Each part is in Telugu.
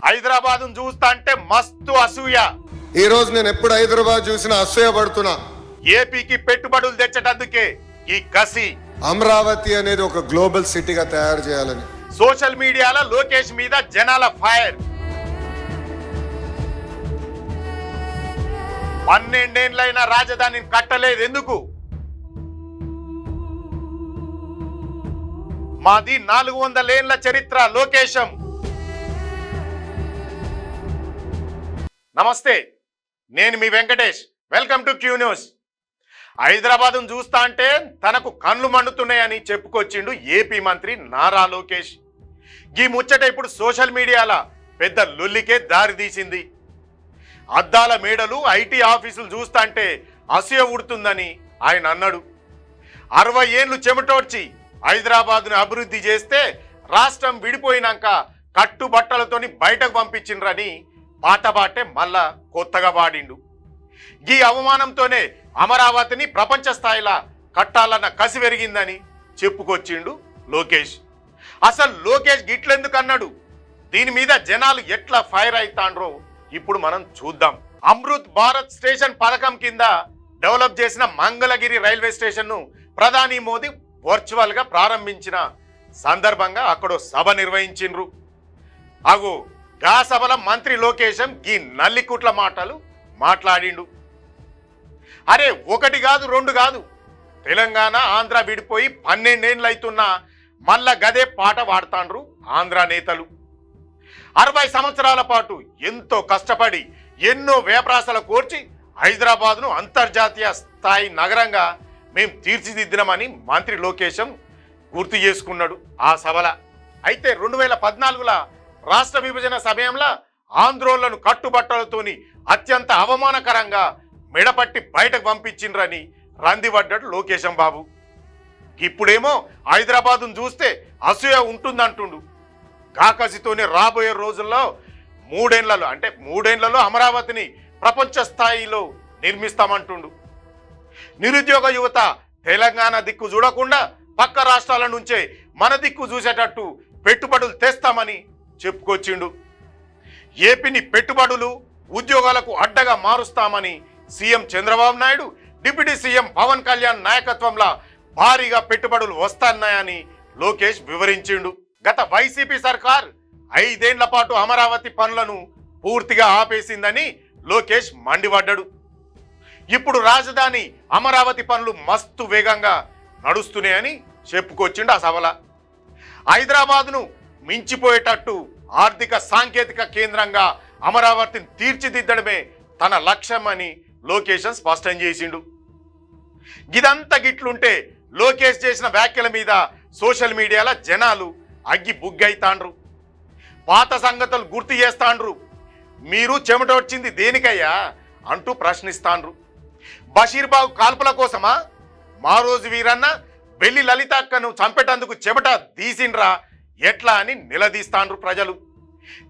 హైదరాబాద్ చూస్తా అంటే మస్తు అసూయ. ఈ రోజు నేను ఎప్పుడు హైదరాబాద్ చూసినా అసూయ పడుతున్నా. ఏపీకి పెట్టుబడులు తెచ్చటందుకే ఈ కసి. అమరావతి అనేది ఒక గ్లోబల్ సిటీగా తయారు చేయాలని సోషల్ మీడియాలో లోకేష్ మీద జనాల ఫైర్. 12 ఏళ్లైనా రాజధానిని కట్టలేదు ఎందుకు? మాది 400 ఏళ్ల చరిత్ర లోకేశం. నమస్తే, నేను మీ Venkatesh. Welcome to Q news. Hyderabad చూస్తా అంటే తనకు కళ్ళు మండుతున్నాయని చెప్పుకొచ్చిండు ఏపీ మంత్రి నారా లోకేష్. ఈ ముచ్చట ఇప్పుడు సోషల్ మీడియాలో పెద్ద లొల్లికే దారి తీసింది. అద్దాల మేడలు, ఐటీ ఆఫీసులు చూస్తా అంటే అసూయ ఉడుతుందని ఆయన అన్నాడు. 60 ఏళ్ళు చెమటోడ్చి హైదరాబాద్ను అభివృద్ధి చేస్తే రాష్ట్రం విడిపోయినాక కట్టుబట్టలతోని బయటకు పంపించిండ్రని పాటబాటే మళ్ళా కొత్తగా వాడిండు. ఈ అవమానంతోనే అమరావతిని ప్రపంచ స్థాయిలో కట్టాలన్న కసి పెరిగిందని చెప్పుకొచ్చిండు లోకేష్. అసలు లోకేష్ గిట్లెందుకు అన్నాడు? దీని మీద జనాలు ఎట్లా ఫైర్ అవుతాండ్రో ఇప్పుడు మనం చూద్దాం. అమృత్ భారత్ స్టేషన్ పథకం కింద డెవలప్ చేసిన మంగళగిరి రైల్వే స్టేషన్ను ప్రధాని మోదీ వర్చువల్ గా ప్రారంభించిన సందర్భంగా అక్కడ సభ నిర్వహించిండ్రు. అగు గా సభల మంత్రి లోకేశం ఈ నల్లికుట్ల మాటలు మాట్లాడిండు. అరే, ఒకటి కాదు, రెండు కాదు, తెలంగాణ ఆంధ్ర విడిపోయి 12 ఏళ్ళు అవుతున్నా మళ్ళా గదే పాట వాడుతాండ్రు ఆంధ్ర నేతలు. 60 సంవత్సరాల పాటు ఎంతో కష్టపడి ఎన్నో వేప్రాసలు కోర్చి హైదరాబాద్ను అంతర్జాతీయ స్థాయి నగరంగా మేము తీర్చిదిద్దినామని మంత్రి లోకేశం గుర్తు చేసుకున్నాడు ఆ సభల. అయితే 2014లో రాష్ట్ర విభజన సమయంలో ఆంధ్రోళ్లను కట్టుబట్టలతోని అత్యంత అవమానకరంగా మెడపట్టి బయటకు పంపించిండ్రని రందిపడ్డాడు లోకేశం బాబు. ఇప్పుడేమో హైదరాబాద్ను చూస్తే అసూయ ఉంటుందంటుండు. కాకసితోనే రాబోయే రోజుల్లో 3 ఏళ్లలో అమరావతిని ప్రపంచ స్థాయిలో నిర్మిస్తామంటుండు. నిరుద్యోగ యువత తెలంగాణ దిక్కు చూడకుండా పక్క రాష్ట్రాల నుంచే మన దిక్కు చూసేటట్టు పెట్టుబడులు తెస్తామని చెప్పుకొచ్చిండు. ఏపీని పెట్టుబడులు, ఉద్యోగాలకు అడ్డగా మారుస్తామని CM Chandrababu Naidu, deputy CM Pawan Kalyan నాయకత్వంలో భారీగా పెట్టుబడులు వస్తున్నాయని లోకేష్ వివరించిండు. గత వైసీపీ సర్కార్ 5 ఏళ్ల పాటు అమరావతి పనులను పూర్తిగా ఆపేసిందని లోకేష్ మండిపడ్డాడు. ఇప్పుడు రాజధాని అమరావతి పనులు మస్తు వేగంగా నడుస్తున్నాయని చెప్పుకొచ్చిండు ఆ సభల. హైదరాబాద్ను మించిపోయేటట్టు ఆర్థిక సాంకేతిక కేంద్రంగా అమరావతిని తీర్చిదిద్దడమే తన లక్ష్యం అని లోకేష్ స్పష్టం చేసిండు. ఇదంతా గిట్లుంటే లోకేష్ చేసిన వ్యాఖ్యల మీద సోషల్ మీడియాలో జనాలు అగ్గి బుగ్గైతాండ్రు. పాత సంగతులు గుర్తు చేస్తాండ్రు. మీరు చెమటొచ్చింది దేనికయ్యా అంటూ ప్రశ్నిస్తాండ్రు. బషీర్బాగు కాల్పుల కోసమా? మా రోజు వీరన్న బెల్లి లలితక్కను చంపేటందుకు చెమట తీసిండ్రా ఎట్లా అని నిలదీస్తాండ్రు ప్రజలు.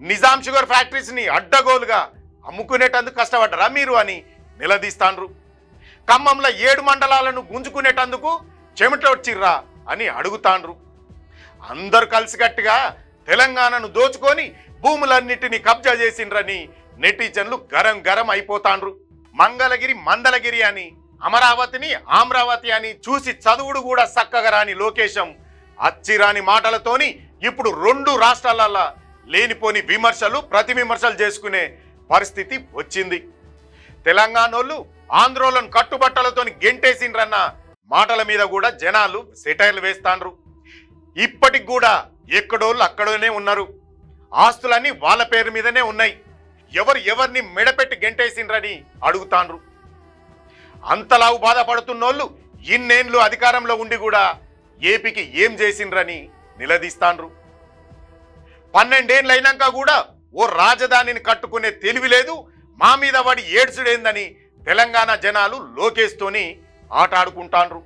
నిజాం షుగర్ ఫ్యాక్టరీస్ని అడ్డగోలుగా అమ్ముకునేటందుకు కష్టపడ్డరా మీరు అని నిలదీస్తాండ్రు. ఖమ్మంలో 7 మండలాలను గుంజుకునేటందుకు చెమట వచ్చిర్రా అని అడుగుతాండ్రు. అందరు కలిసికట్టుగా తెలంగాణను దోచుకొని భూములన్నిటినీ కబ్జా చేసిండ్రని నెటిజన్లు గరం అయిపోతాండ్రు. మంగళగిరి మందలగిరి అని, అమరావతిని ఆమ్రావతి అని చూసి చదువుడు కూడా చక్కగా రాని లోకేశం అచ్చిరాని మాటలతోని ఇప్పుడు 2 రాష్ట్రాలలో లేనిపోని విమర్శలు, ప్రతి విమర్శలు చేసుకునే పరిస్థితి వచ్చింది. తెలంగాణోళ్ళు ఆంధ్రోలను కట్టుబట్టలతోని గెంటేసిండ్రన్న మాటల మీద కూడా జనాలు సెటైర్లు వేస్తాండ్రు. ఇప్పటికి కూడా ఎక్కడోళ్ళు అక్కడనే ఉన్నారు. ఆస్తులన్నీ వాళ్ళ పేరు మీదనే ఉన్నాయి. ఎవరిని మెడపెట్టి గెంటేసిండ్రని అడుగుతాండ్రు. అంతలావు బాధపడుతున్నోళ్ళు ఇన్నేళ్ళు అధికారంలో ఉండి కూడా ఏపీకి ఏం చేసిండ్రని నిలదీస్తాండ్రు. 12 ఏళ్ళు అయినాక కూడా ఓ రాజధానిని కట్టుకునే తెలివి లేదు, మా మీద వాడి ఏడ్చుడేందని తెలంగాణ జనాలు లోకేష్తోని ఆట ఆడుకుంటాండ్రు.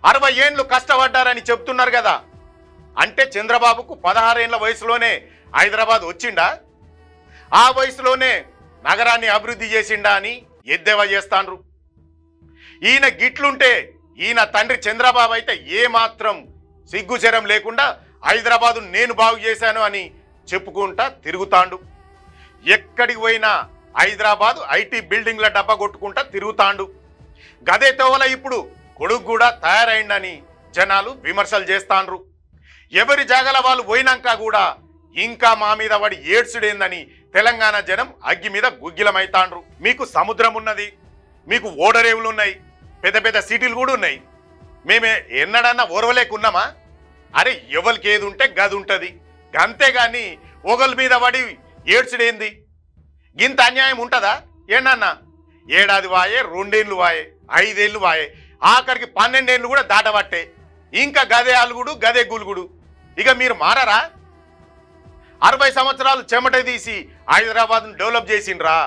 60 ఏళ్ళు కష్టపడ్డారని చెప్తున్నారు కదా, అంటే చంద్రబాబుకు 16 ఏళ్ల వయసులోనే హైదరాబాద్ వచ్చిండా? ఆ వయసులోనే నగరాన్ని అభివృద్ధి చేసిండా అని ఎద్దేవా చేస్తాండ్రు. ఈయన గిట్లుంటే ఈయన తండ్రి చంద్రబాబు అయితే ఏమాత్రం సిగ్గుచరం లేకుండా హైదరాబాదు నేను బాగు చేశాను అని చెప్పుకుంటా తిరుగుతాండు. ఎక్కడికి పోయినా హైదరాబాద్ ఐటీ బిల్డింగ్ల డబ్బా కొట్టుకుంటా తిరుగుతాండు. గదే తోవల ఇప్పుడు కొడుకు కూడా తయారైందని జనాలు విమర్శలు చేస్తాండ్రు. ఎవరి జాగల వాళ్ళు పోయినాక కూడా ఇంకా మా మీద వాడి ఏడ్చుడేందని తెలంగాణ జనం అగ్గి మీద గుగ్గిలమైతాండ్రు. మీకు సముద్రం ఉన్నది, మీకు ఓడరేవులు ఉన్నాయి, పెద్ద పెద్ద సిటీలు కూడా ఉన్నాయి. మేమే ఎన్నడన్నా ఓర్వలేకున్నామా? అరే ఎవరికి ఏది ఉంటే గది ఉంటుంది, అంతేగాని ఒకళ్ళ మీద పడి ఏడ్చుడేంది? గింత అన్యాయం ఉంటుందా? ఏనన్నా ఏడాది వాయే, 2 ఏళ్ళు వాయే, 5 ఏళ్ళు వాయే, ఆఖరికి 12 ఏళ్ళు కూడా దాటబట్టే. ఇంకా గదే అలుగుడు, గదే గులుగుడు. ఇక మీరు మారరా? 60 సంవత్సరాలు చెమట తీసి హైదరాబాద్ను డెవలప్ చేసిండ్రా.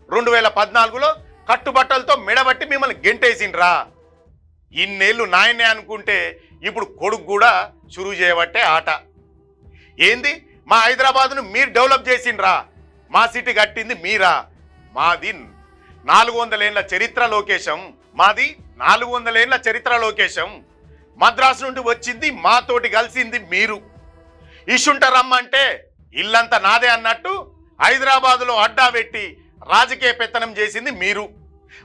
2014లో కట్టుబట్టలతో మెడబట్టి మిమ్మల్ని గెంటేసిండ్రా. ఇన్నేళ్ళు నాయనే అనుకుంటే ఇప్పుడు కొడుకు కూడా షురూ చేయబట్టే ఆట. ఏంది మా హైదరాబాద్ను మీరు డెవలప్ చేసిండ్రా? మా సిటీ కట్టింది మీరా? మాది 400 ఏళ్ల చరిత్ర లోకేశం. మాది 400 ఏళ్ల చరిత్ర లోకేశం. మద్రాసు నుండి వచ్చింది, మాతోటి కలిసింది మీరు. ఇషుంట రమ్మంటే ఇల్లంతా నాదే అన్నట్టు హైదరాబాదులో అడ్డా పెట్టి రాజకీయ పెత్తనం చేసింది మీరు.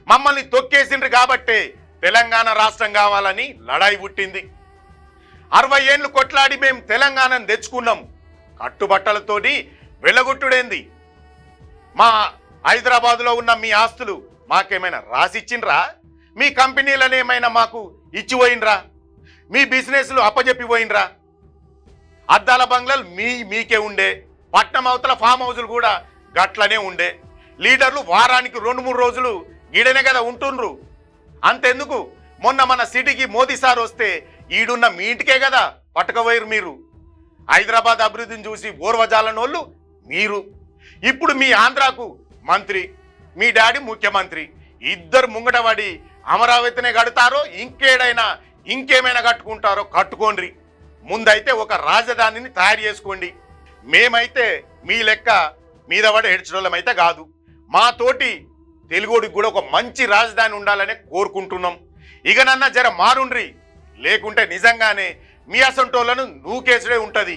మమ్మల్ని తొక్కేసిండ్రు కాబట్టే తెలంగాణ రాష్ట్రం కావాలని లడాయి పుట్టింది. 60 ఏళ్ళు కొట్లాడి మేము తెలంగాణను తెచ్చుకున్నాం. కట్టుబట్టలతోటి వెళ్ళగొట్టుడేంది? మా హైదరాబాదులో ఉన్న మీ ఆస్తులు మాకేమైనా రాసిచ్చిండ్రా? మీ కంపెనీలను ఏమైనా మాకు ఇచ్చిపోయినరా? మీ బిజినెస్లు అప్పజెప్పిపోయినరా? అద్దాల బంగ్లాలు మీకే ఉండే, పట్నం అవతల ఫామ్ హౌజులు కూడా గట్లనే ఉండే. లీడర్లు వారానికి 2-3 రోజులు ఈడనే కదా ఉంటుండ్రు. అంతెందుకు, మొన్న మన సిటీకి మోదీ సార్ వస్తే ఈడున్న మీ ఇంటికే కదా పట్టుకపోయారు మీరు. హైదరాబాద్ అభివృద్ధిని చూసి ఓర్వజాలనోళ్ళు మీరు. ఇప్పుడు మీ ఆంధ్రాకు మంత్రి, మీ డాడీ ముఖ్యమంత్రి, ఇద్దరు ముంగటపడి అమరావతినే కడతారో ఇంకేమైనా కట్టుకుంటారో కట్టుకోండి. ముందైతే ఒక రాజధానిని తయారు చేసుకోండి. మేమైతే మీ లెక్క మీద పడి హెడ్చడం అయితే కాదు. మా తోటి తెలుగుడికి కూడా ఒక మంచి రాజధాని ఉండాలని కోరుకుంటున్నాం. ఇకనన్నా జర మారుండ్రి, లేకుంటే నిజంగానే మీ అసంటోళ్లను నూకేసుడే ఉంటుంది.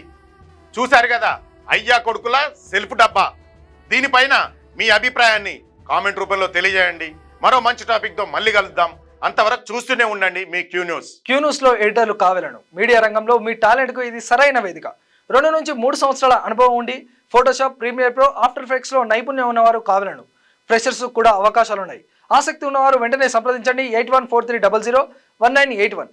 చూశారు కదా అయ్యా కొడుకుల సెల్ఫ్ డబ్బా. దీనిపైన మీ అభిప్రాయాన్ని కామెంట్ రూపంలో తెలియజేయండి. మరో మంచి టాపిక్తో మళ్ళీ కలుద్దాం. అంతవరకు చూస్తూనే ఉండండి మీ క్యూ న్యూస్. క్యూ న్యూస్లో ఎడిటర్లు కావాలను మీడియా రంగంలో మీ టాలెంట్కు ఇది సరైన వేదిక. 2 నుంచి 3 సంవత్సరాల అనుభవం ఉండి ఫోటోషాప్, ప్రీమియర్ ప్రో, ఆఫ్టర్ ఎఫెక్ట్స్లో నైపుణ్యం ఉన్నవారు కావాలను. ఫ్రెషర్స్ కూడా అవకాశాలున్నాయి. ఆసక్తి ఉన్నవారు వెంటనే సంప్రదించండి. 8143001981.